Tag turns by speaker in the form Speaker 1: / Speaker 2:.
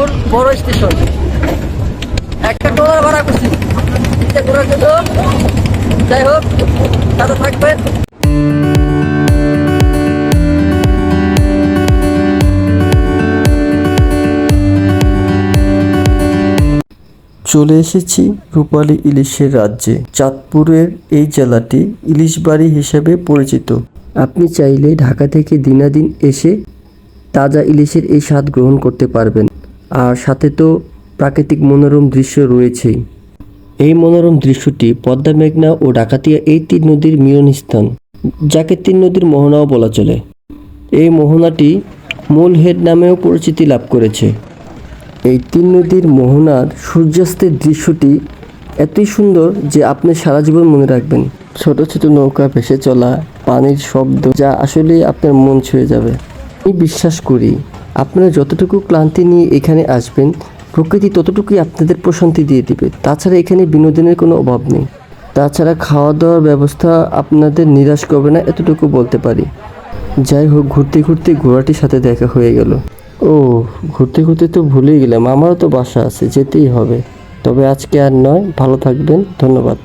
Speaker 1: চাঁদপুর বড় স্টেশন। একটা ট্রলার ভাড়া করছি ঘোরার জন্য। যাই হোক, সাথে থাকবেন।
Speaker 2: চলে এসেছি রূপালী ইলিশের রাজ্যে। চাঁদপুরের এই জেলাটি ইলিশবাড়ি হিসেবে পরিচিত। আপনি চাইলে ঢাকা থেকে দিনাদিন এসে তাজা ইলিশের এই স্বাদ গ্রহণ করতে পারবেন। আর সাথে তো প্রাকৃতিক মনোরম দৃশ্য রয়েছেই। এই মনোরম দৃশ্যটি পদ্মা, মেঘনা ও ডাকাতিয়া এই তিন নদীর মিলনস্থান, যাকে তিন নদীর মোহনাও বলা চলে। এই মোহনাটি মূল হেড নামেও পরিচিতি লাভ করেছে। এই তিন নদীর মোহনার সূর্যাস্তের দৃশ্যটি এতই সুন্দর যে আপনি সারা জীবন মনে রাখবেন। ছোট ছোট নৌকা ভেসে চলা, পানির শব্দ, যা আসলেই আপনার মন ছুঁয়ে যাবে। আমি বিশ্বাস করি আপনারা যতটুকু ক্লান্তি নিয়ে এখানে আসবেন, প্রকৃতি ততটুকুই আপনাদের প্রশান্তি দিয়ে দিবে। তাছাড়া এখানে বিনোদনের কোনো অভাব নেই। তাছাড়া খাওয়া দাওয়ার ব্যবস্থা আপনাদের নিরাশ করবে না, এতটুকু বলতে পারি। যাই হোক, ঘুরতে ঘুরতে ঘোড়াটির সাথে দেখা হয়ে গেল। ও, ঘুরতে ঘুরতে তো ভুলেই গেলাম, আমারও তো বাসা আছে, যেতেই হবে। তবে আজকে আর নয়, ভালো থাকবেন, ধন্যবাদ।